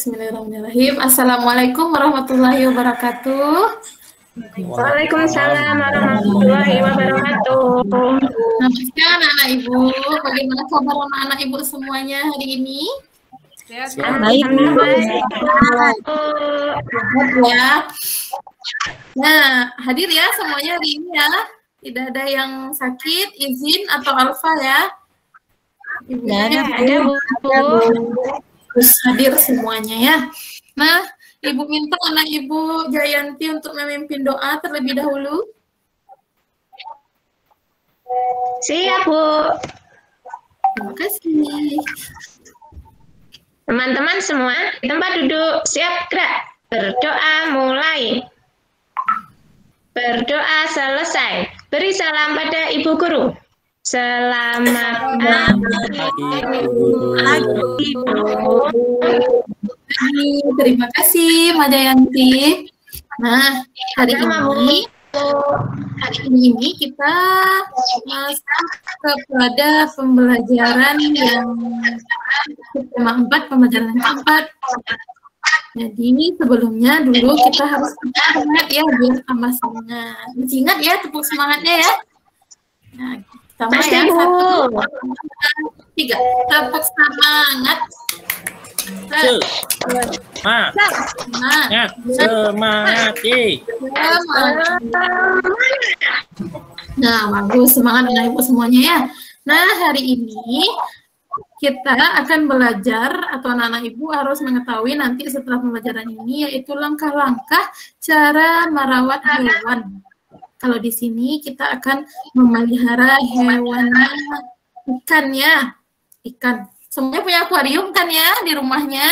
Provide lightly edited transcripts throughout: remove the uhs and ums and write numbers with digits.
Bismillahirrahmanirrahim. Assalamualaikum warahmatullahi wabarakatuh. Waalaikumsalam warahmatullahi wabarakatuh. Namaskar anak ibu. Bagaimana kabar anak-anak ibu semuanya hari ini? Baik, ya. Nah, hadir ya semuanya hari ini ya. Tidak ada yang sakit, izin atau alfa ya. Ibunya ada Bu. Terus hadir semuanya ya. Nah, Ibu minta anak Ibu Jayanti untuk memimpin doa terlebih dahulu. Siap, Bu. Terima kasih. Teman-teman semua, di tempat duduk, siap gerak. Berdoa mulai. Berdoa selesai. Beri salam pada Ibu Guru. Selamat pagi, Bu. Terima kasih, Mbak Jayanti. Nah, hari ini kita masuk kepada pembelajaran yang tema 4, pembelajaran keempat. Jadi sebelumnya dulu kita harus semangat ya, biar tambah semangat. Masih ingat ya tepuk semangatnya ya? Nah, sama ya, 1, 2, 3. Tepuk semangat. Semangat. Nah, bagus, semangat anak ibu semuanya ya. Nah, hari ini kita akan belajar atau anak-anak ibu harus mengetahui nanti setelah pembelajaran ini yaitu langkah-langkah cara merawat hewan. Kalau di sini kita akan memelihara hewan ikan ya. Ikan. Semuanya punya akuarium kan ya di rumahnya?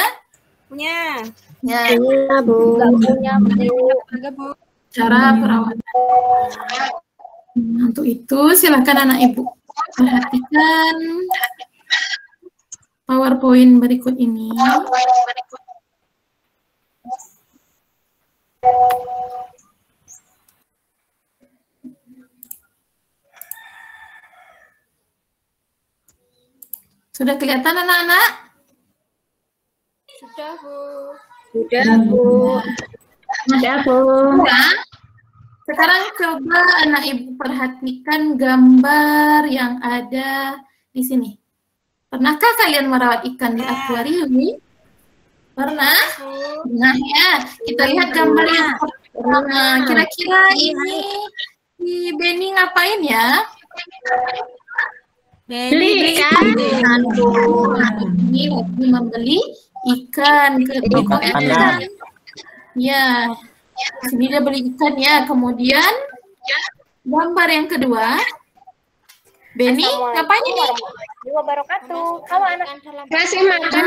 Punya. Ya. Bu. Punya, Bu. Cara perawatan. Untuk itu silakan anak ibu perhatikan PowerPoint berikut ini. Sudah kelihatan anak-anak? Sudah, Bu. Sudah, Bu. Sudah, Bu. Nah, sekarang coba anak ibu perhatikan gambar yang ada di sini. Pernahkah kalian merawat ikan di akuarium? Pernah? Nah ya, kita lihat gambar yang pertama. Kira-kira ini si Benny ngapain ya? Beli ikan. Ini lagi membeli ikan ke toko ikan. Ya, sini dia beli ikan ya. Kemudian gambar yang kedua, Benny ngapain ini? Wabarakatuh. Halo anak. Kasih makan.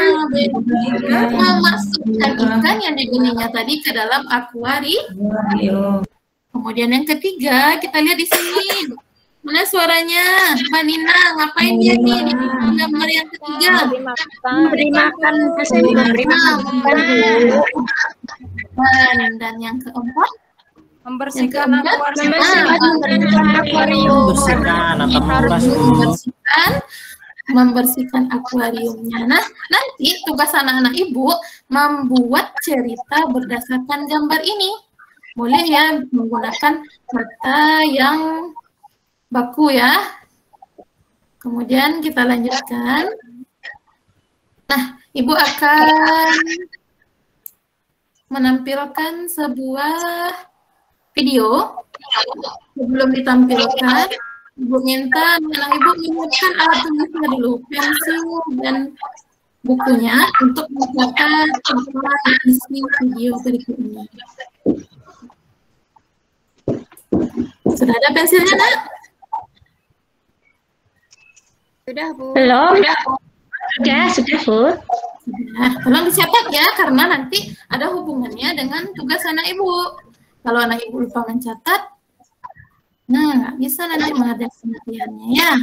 Memasukkan ikan yang dibelinya tadi ke dalam akuarium. Kemudian yang ketiga, kita lihat di sini. Mana suaranya? Mbak Nina, ngapain dia nih di gambar yang ketiga? Beri makan. Kasih beri makan. Dan yang keempat? Membersihkan akuarium. Membersihkan akuariumnya. Nah, nanti tugas anak-anak ibu membuat cerita berdasarkan gambar ini. Boleh ya menggunakan kata yang baku ya. Kemudian kita lanjutkan. Nah, ibu akan menampilkan sebuah video. Sebelum ditampilkan, ibu minta anak ibu menyiapkan alat tulisnya dulu, pensil dan bukunya untuk mencatat apa isi video berikut ini. Sudah ada pensilnya, Nak? Sudah, Bu. Belum? Sudah, Bu. Nah, tolong dicatat ya, karena nanti ada hubungannya dengan tugas anak ibu. Kalau anak ibu lupa mencatat, nah nggak bisa nanti mengerjakan latihannya ya.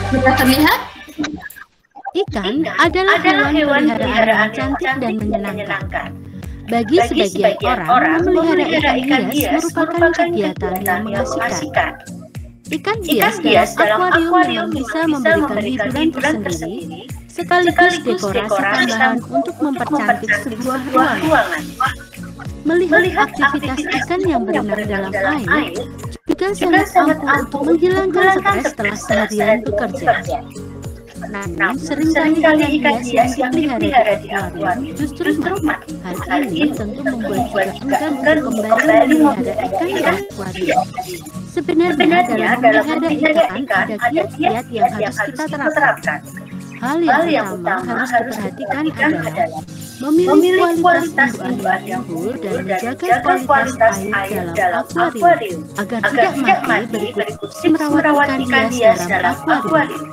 Sudah terlihat? Ikan adalah hewan peliharaan cantik dan menyenangkan. Bagi sebagian orang, memelihara ikan hias merupakan kegiatan yang mengasihkan. Ikan hias dalam akuarium memang bisa memberikan hiburan tersendiri sekaligus dekorasi tambahan untuk mempercantik sebuah ruangan. Melihat aktivitas ikan yang berenang dalam air juga sangat ampuh untuk menghilangkan stres setelah seharian bekerja. Namun, seringkali ikan hias yang dipelihara di akuarium justru mati. Hal ini tentu membuat kita enggan untuk kembali memelihara ikan di akuarium. Sebenarnya dalam memelihara ikan ada kiat-kiat yang harus kita terapkan. Hal yang utama harus diperhatikan adalah memilih kualitas indukan yang unggul dan menjaga kualitas air dalam akuarium agar tidak mati berikut merawat ikan hias dalam akuarium.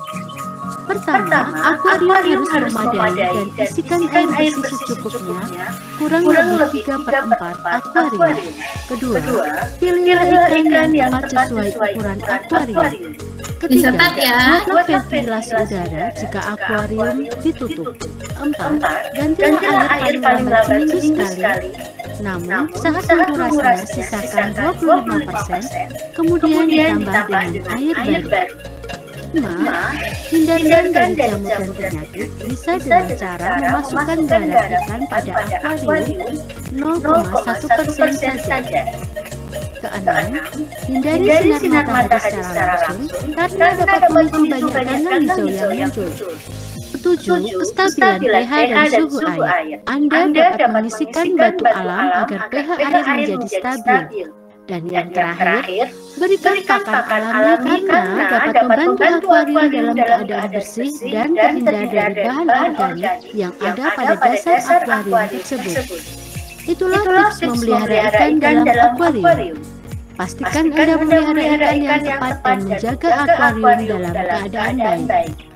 Pertama, akuarium harus memadai dan isikan air bersih secukupnya, kurang lebih 3/4 akuarium. Kedua, pilihlah ikan yang tepat sesuai ukuran akuarium. Ketiga, buatlah ventilasi udara jika akuarium ditutup. 4, gantilah air paling lambat seminggu sekali. Namun, saat saturasinya sisakan 25%, kemudian ditambah dengan air baru. 5. Hindarkan dari jamur dan penyakit bisa dengan cara memasukkan darah ikan pada akuarium 0,1% saja. Keenam, hindari sinar matahari secara langsung karena dapat memicu banyak kanal hijau yang muncul. 7. Kestabilan pH dan suhu air. Anda dapat mengisikan batu alam agar pH air menjadi stabil. Dan yang terakhir, berikan pakan alami karena dapat membantu akuarium dalam keadaan bersih dan terhindar dari bahan organik yang ada pada dasar akuarium tersebut. Itulah tips memelihara ikan dalam akuarium. Pastikan Anda memelihara ikan yang tepat dan menjaga akuarium dalam keadaan baik.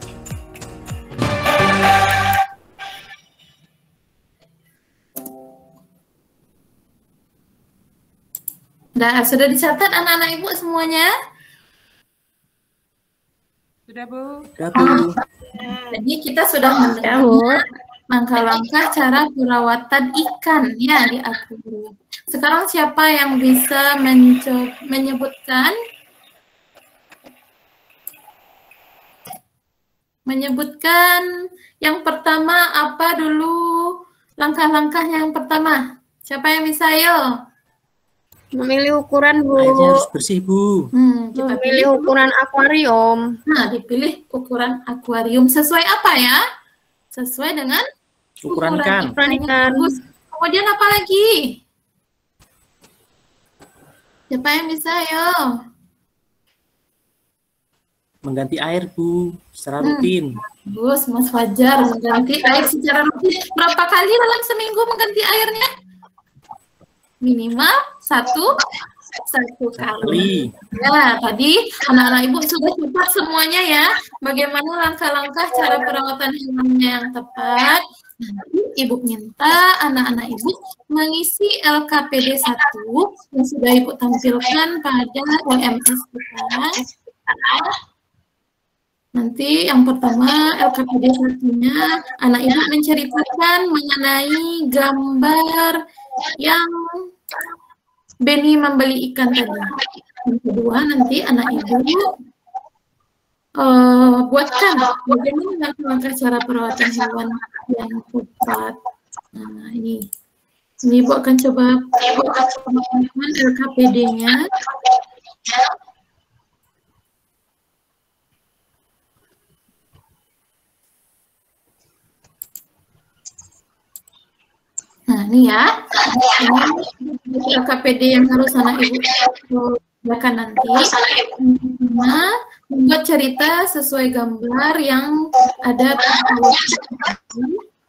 Nah, sudah dicatat anak-anak ibu semuanya? Sudah, Bu. Jadi kita sudah mendengar langkah-langkah cara perawatan ikan ya di akuarium. Sekarang siapa yang bisa menyebutkan yang pertama apa dulu langkah-langkahnya yang pertama? Siapa yang bisa, yo? Memilih ukuran, Bu. Airnya harus bersih, Bu. Kita Memilih ukuran akuarium. Nah, dipilih ukuran akuarium sesuai apa ya? Sesuai dengan Ukuran ikan. Bagus. Kemudian apa lagi? Siapa yang bisa, yo? Mengganti air, Bu, secara rutin. Bagus, Mas Fajar, mengganti air secara rutin. Berapa kali dalam seminggu mengganti airnya? Minimal satu kali. Ya, tadi anak-anak ibu sudah cepat semuanya ya. Bagaimana langkah-langkah cara perawatan hewannya yang tepat. Nanti ibu minta anak-anak ibu mengisi LKPD 1 yang sudah ibu tampilkan pada OMS kita. Nanti yang pertama LKPD 1-nya anak ibu menceritakan mengenai gambar yang Beni membeli ikan tadi. Yang kedua nanti anak ibu buatkan bagaimana langkah cara perawatan hewan yang tepat. Nah ini ibu akan coba buat LKPD-nya. Nah, ini ya. LKPD yang harus anak ibu bacakan nanti. Pertama, membuat cerita sesuai gambar yang ada.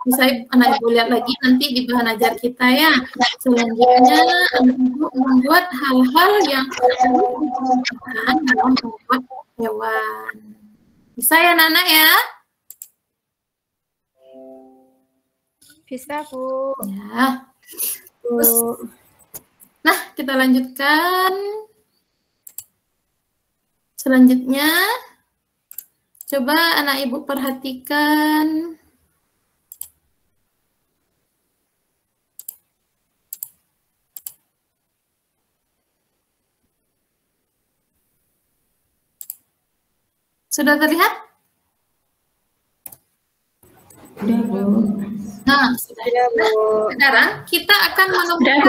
Bisa anak ibu lihat lagi nanti di bahan ajar kita ya. Selanjutnya, anak ibu membuat hal-hal yang diperlukan dalam merawat hewan. Bisa ya, Nana ya? Bisa, Bu. Ya. Nah, kita lanjutkan. Selanjutnya, coba anak ibu perhatikan. Sudah terlihat? Nah, sekarang kita akan menemukan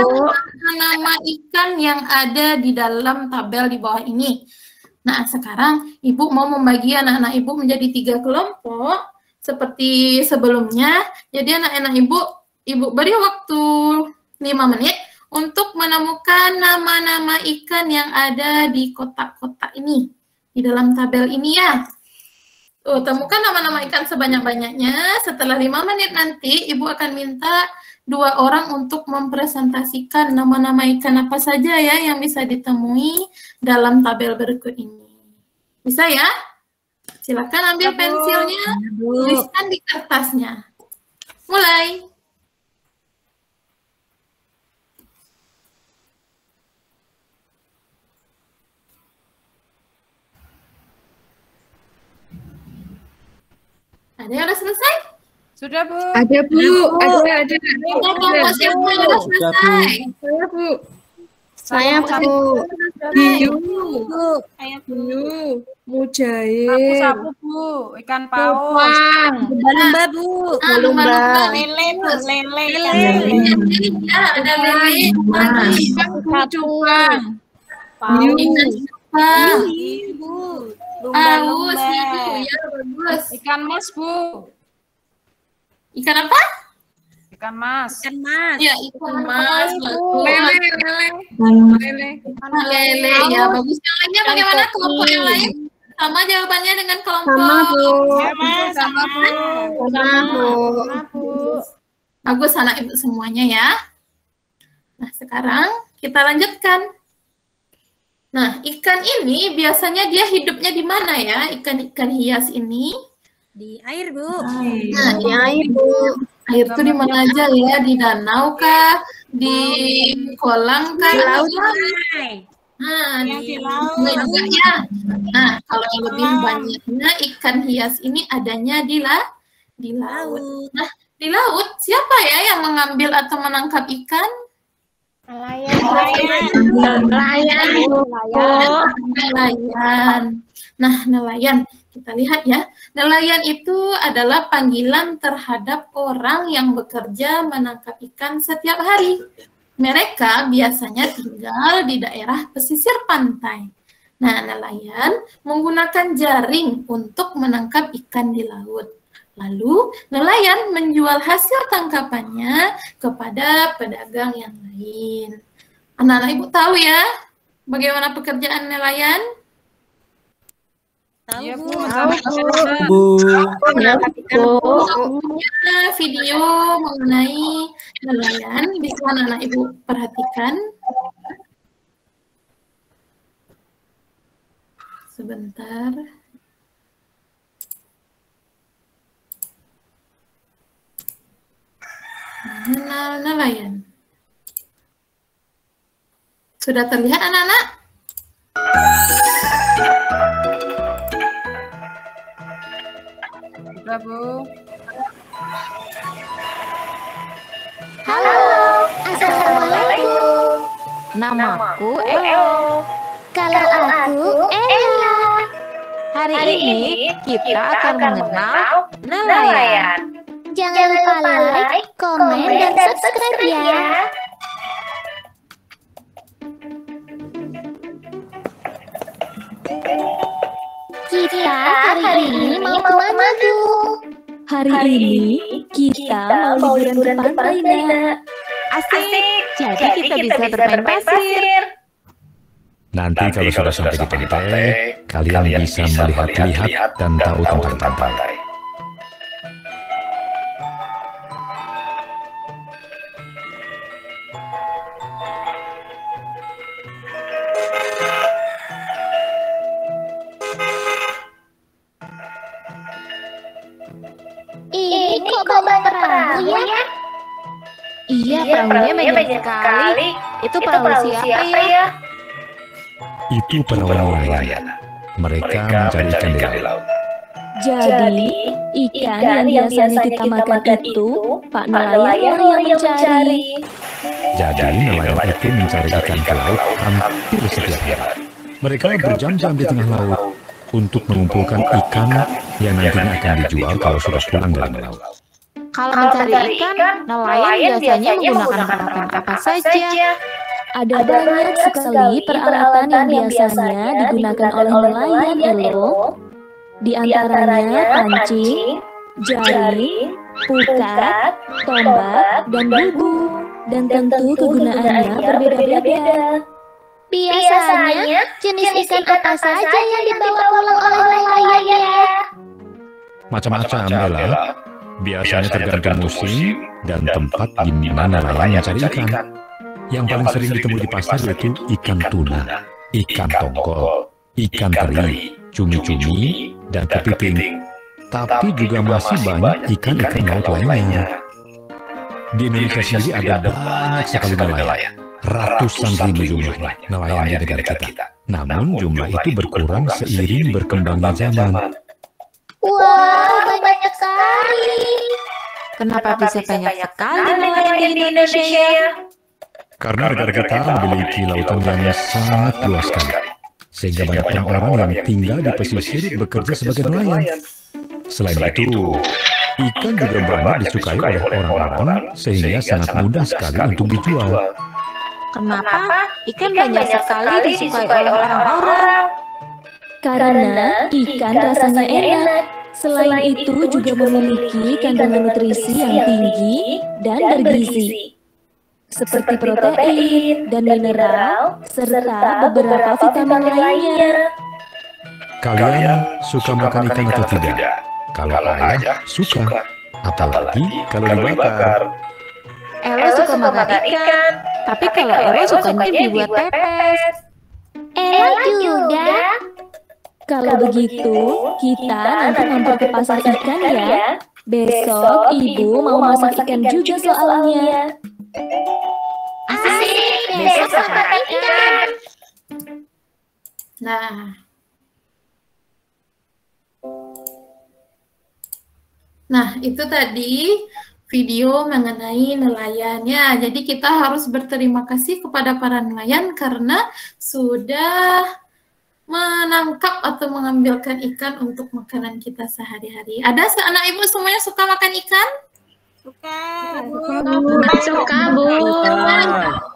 nama ikan yang ada di dalam tabel di bawah ini. Nah, sekarang Ibu mau membagi anak-anak Ibu menjadi 3 kelompok seperti sebelumnya. Jadi anak-anak Ibu beri waktu 5 menit untuk menemukan nama-nama ikan yang ada di kotak-kotak ini, di dalam tabel ini ya. Temukan nama-nama ikan sebanyak-banyaknya. Setelah 5 menit nanti, Ibu akan minta 2 orang untuk mempresentasikan nama-nama ikan apa saja ya yang bisa ditemui dalam tabel berikut ini. Bisa ya? Silakan ambil pensilnya, tuliskan di kertasnya. Mulai. Ada yang udah selesai? Sudah, Bu. Ada, Bu. Ada. Siapa yang udah selesai? Saya, Bu. Saya, Bu. Hiu. Saya, Bu. Mujair. Sapu, Bu. Ikan paus. Lumba, Bu. Lumba. Lele, Bu. Lele. Ada lele. Ikan cupang. Hiu. Hiu, Bu. Paus, hiu, ya bagus. Ikan mas, Bu. Ikan apa? Ikan mas. Ya, ikan mas. Lele, ya bagus. Yang lainnya bagaimana? Kelompok yang lain? Sama jawabannya dengan kelompok. Sama, Bu. Bagus anak ibu semuanya ya. Nah, sekarang kita lanjutkan. Nah, ikan ini biasanya dia hidupnya di mana ya? Ikan-ikan hias ini? Di air, Bu. Nah, di air, Bu. Air itu di mana aja ya? Di danau kah? Di kolam kah? Di laut. Nah, di laut. Juga ya. Nah, kalau yang lebih banyaknya ikan hias ini adanya di laut. Nah, di laut siapa ya yang mengambil atau menangkap ikan? Nelayan. Nah, nelayan. Kita lihat ya. Nelayan itu adalah panggilan terhadap orang yang bekerja menangkap ikan setiap hari. Mereka biasanya tinggal di daerah pesisir pantai. Nah, nelayan menggunakan jaring untuk menangkap ikan di laut. Lalu, nelayan menjual hasil tangkapannya kepada pedagang yang lain. Anak-anak ibu tahu ya, bagaimana pekerjaan nelayan? Tahu, Bu. Video mengenai nelayan, bisa anak-anak ibu perhatikan. Sebentar. Nelayan. Sudah terlihat anak-anak? Sudah, Bu. Halo, Assalamualaikum. Namaku Elo. Kalau aku Ella. Hari ini kita akan mengenal nelayan. Jangan lupa like, komen, dan subscribe ya. Kita hari ini mau kemana, Bu? Hari ini kita mau liburan ke pantai, Nak. Asik, jadi kita bisa bermain pasir. Nanti kalau sudah sampai di pantai, kalian bisa melihat-lihat dan tahu tentang pantai. Ini kok bawa perahu ya? Iya, perahunya banyak sekali. Itu perahu siapa ya? Itu perahu nelayan. Mereka mencari ikan di laut. Jadi, ikan yang biasanya kita makan itu, Pak nelayan yang mencari. Jadi nelayan itu mencari ikan ke laut hampir setiap hari. Mereka berjam-jam di tengah laut untuk mengumpulkan ikan yang nantinya akan dijual kalau sudah pulang dari laut. Kalau mencari ikan, nelayan biasanya menggunakan peralatan apa saja? Ada banyak sekali peralatan yang biasanya digunakan oleh nelayan, Elo. Di antaranya pancing, jaring, pukat, tombak, dan bubu. Dan tentu kegunaannya berbeda-beda. Biasanya jenis ikan apa saja yang dibawa pulang oleh nelayan ya? Macam-macam, Ella. Biasanya tergantung musim dan tempat di mana nelayan mencari ikan. Yang paling sering ditemui di pasar yaitu ikan tuna, ikan tongkol, ikan teri, cumi-cumi, dan kepiting. Tapi juga masih banyak ikan-ikan laut lainnya. Di Indonesia sendiri ada banyak sekali nelayan, ratusan ribu jumlahnya nelayan di negara kita. Namun jumlah itu berkurang seiring berkembangnya zaman. Wow, banyak sekali. Kenapa bisa banyak sekali nelayan di Indonesia? Karena negara kita memiliki lautan yang sangat luas sekali, sehingga banyak orang-orang yang tinggal di pesisir bekerja sebagai nelayan. Selain itu, ikan juga banyak disukai oleh orang-orang sehingga sangat mudah sekali untuk dijual. Kenapa ikan banyak sekali disukai oleh orang-orang? Karena ikan rasanya enak. Selain itu juga memiliki kandungan nutrisi yang tinggi dan bergizi, seperti protein dan mineral, serta beberapa vitamin lainnya. Kalian suka makan ikan atau tidak? Kalau ayah suka, apalagi kalau dibakar. Ella suka makan ikan, tapi kalau Ella sukanya dibuat pepes. Ella juga. Kalau begitu, kita nanti mampir ke pasar ikan ya. Besok ibu mau masak ikan juga soalnya. Asik, besok makan ikan. Nah, itu tadi video mengenai nelayan ya. Jadi kita harus berterima kasih kepada para nelayan karena sudah menangkap atau mengambilkan ikan untuk makanan kita sehari-hari. Ada anak ibu semuanya suka makan ikan? Suka. Suka, Bu.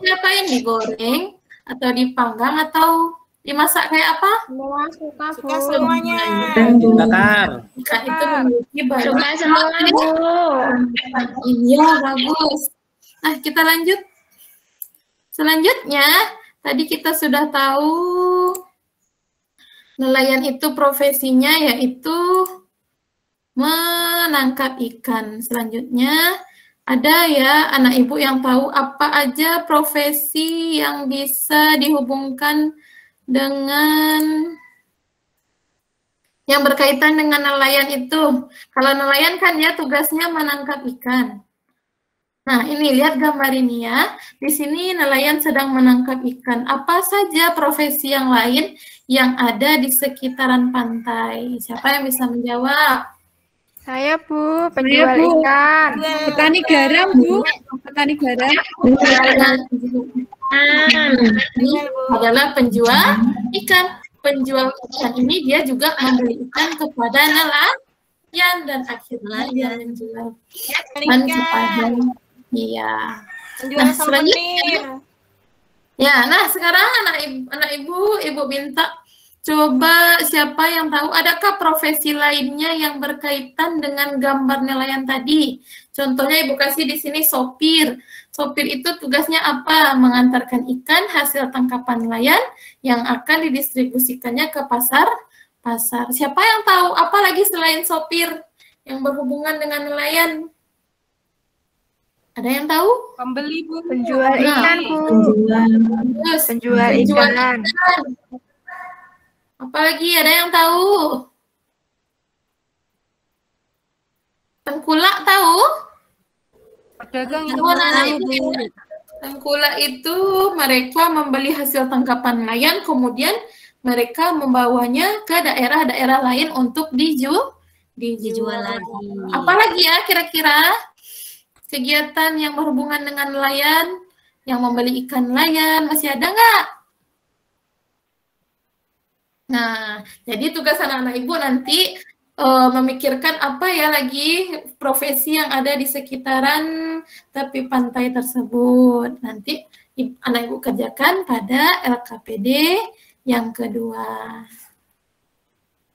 Ngapain, digoreng atau dipanggang atau dimasak kayak apa? Semua suka, semuanya. Bakar. Ikan itu memiliki banyak. Suka semua, Bu. Iya, bagus. Nah, kita lanjut. Selanjutnya, tadi kita sudah tahu nelayan itu profesinya yaitu menangkap ikan. Selanjutnya, ada ya anak ibu yang tahu apa aja profesi yang bisa dihubungkan dengan yang berkaitan dengan nelayan itu. Kalau nelayan kan ya tugasnya menangkap ikan. Nah, ini lihat gambar ini ya. Di sini nelayan sedang menangkap ikan. Apa saja profesi yang lain yang ada di sekitaran pantai? Siapa yang bisa menjawab? Saya, Bu, penjual ikan. Petani garam, Bu. Petani garam. Ini adalah penjual ikan. Penjual ikan ini dia juga membeli ikan kepada nelayan dan akhirnya dia menjual ikan kepada iya. Nah, selanjutnya ya, nah sekarang anak ibu minta coba siapa yang tahu adakah profesi lainnya yang berkaitan dengan gambar nelayan tadi. Contohnya ibu kasih di sini sopir. Sopir itu tugasnya apa? Mengantarkan ikan hasil tangkapan nelayan yang akan didistribusikannya ke pasar. Siapa yang tahu apa lagi selain sopir yang berhubungan dengan nelayan? Ada yang tahu? Pembeli, Bu. Penjual ikan, Bu. Penjual ikan. Apalagi ada yang tahu? Tengkulak tahu? Pedagang itu. Tengkulak itu mereka membeli hasil tangkapan nelayan, kemudian mereka membawanya ke daerah-daerah lain untuk dijual lagi. Apalagi ya kira-kira kegiatan yang berhubungan dengan nelayan, yang membeli ikan nelayan, masih ada nggak? Nah, jadi tugas anak-anak ibu nanti memikirkan apa ya lagi profesi yang ada di sekitaran tepi pantai tersebut. Nanti anak ibu kerjakan pada LKPD yang kedua.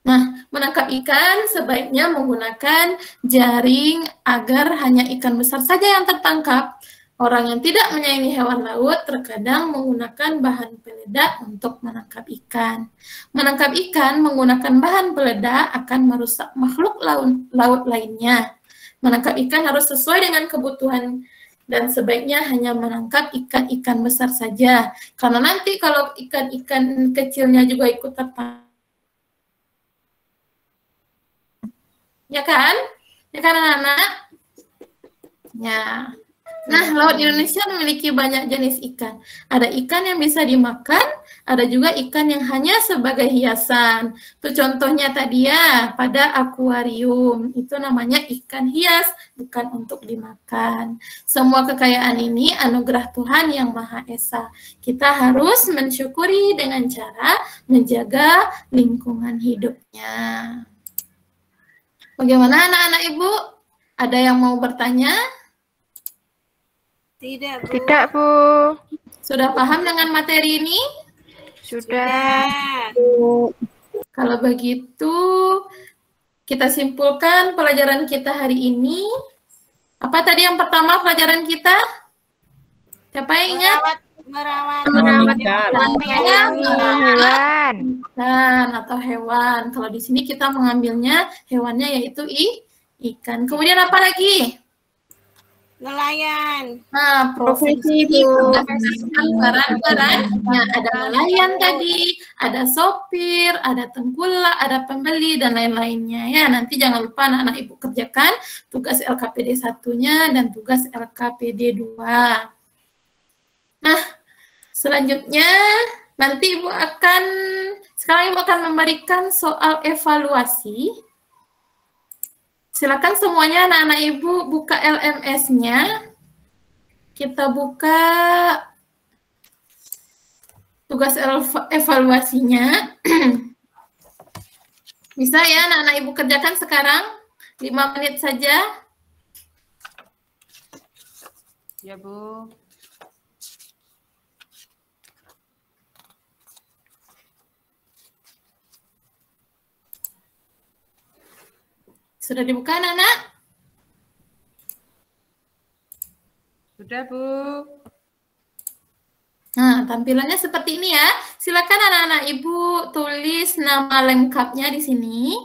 Nah, menangkap ikan sebaiknya menggunakan jaring agar hanya ikan besar saja yang tertangkap. Orang yang tidak menyayangi hewan laut terkadang menggunakan bahan peledak untuk menangkap ikan. Menangkap ikan menggunakan bahan peledak akan merusak makhluk laut lainnya. Menangkap ikan harus sesuai dengan kebutuhan dan sebaiknya hanya menangkap ikan-ikan besar saja. Karena nanti kalau ikan-ikan kecilnya juga ikut tertangkap, ya kan? Ya kan anak-anak? Ya. Nah, laut Indonesia memiliki banyak jenis ikan. Ada ikan yang bisa dimakan, ada juga ikan yang hanya sebagai hiasan. Itu contohnya tadi ya, pada akuarium. Itu namanya ikan hias, bukan untuk dimakan. Semua kekayaan ini anugerah Tuhan yang Maha Esa. Kita harus mensyukuri dengan cara menjaga lingkungan hidupnya. Bagaimana anak-anak ibu? Ada yang mau bertanya? Tidak, Bu. Tidak, Bu. Sudah paham dengan materi ini? Sudah. Kalau begitu, kita simpulkan pelajaran kita hari ini. Apa tadi yang pertama pelajaran kita? Siapa yang ingat? Merawat Hewan. Ikan atau hewan. Kalau di sini kita mengambilnya hewannya yaitu ikan. Kemudian apa lagi? nelayan. Nah, profesi barang-barangnya ada nelayan tadi, ada sopir, ada tengkulak, ada pembeli dan lain-lainnya ya. Nanti jangan lupa anak-anak ibu kerjakan tugas LKPD 1-nya dan tugas LKPD 2. Nah, selanjutnya nanti sekarang ibu akan memberikan soal evaluasi. Silakan semuanya anak-anak ibu buka LMS-nya. Kita buka tugas evaluasinya. Bisa ya anak-anak ibu kerjakan sekarang? 5 menit saja. Ya, Bu. Sudah dibuka anak-anak? Sudah, Bu. Nah, tampilannya seperti ini ya. Silakan anak-anak ibu tulis nama lengkapnya di sini.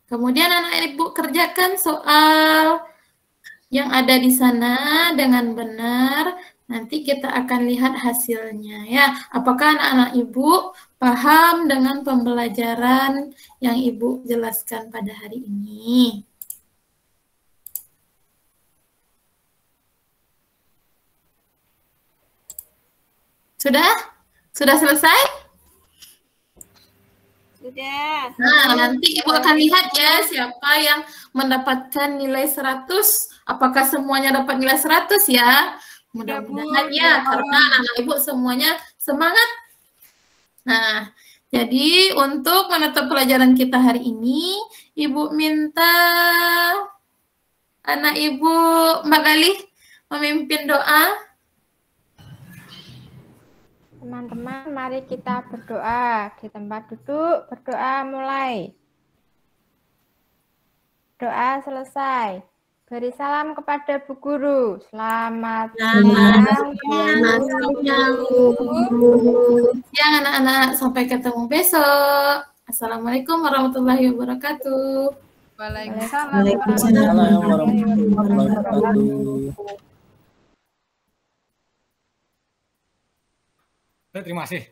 Kemudian anak-anak ibu kerjakan soal yang ada di sana dengan benar. Nanti kita akan lihat hasilnya ya. Apakah anak-anak ibu paham dengan pembelajaran yang ibu jelaskan pada hari ini? Sudah? Sudah selesai? Sudah. Nah, nanti ibu akan lihat ya siapa yang mendapatkan nilai 100. Apakah semuanya dapat nilai 100 ya? Mudah-mudahan ya, karena anak ibu semuanya semangat. Nah, jadi untuk menutup pelajaran kita hari ini, ibu minta anak ibu Mbak Galih memimpin doa. Teman-teman, mari kita berdoa. Di tempat duduk, berdoa mulai. Doa selesai. Beri salam kepada Bu Guru. Selamat siang. Siang anak-anak, sampai ketemu besok. Assalamualaikum warahmatullahi wabarakatuh. Waalaikumsalam warahmatullahi wabarakatuh. Terima kasih.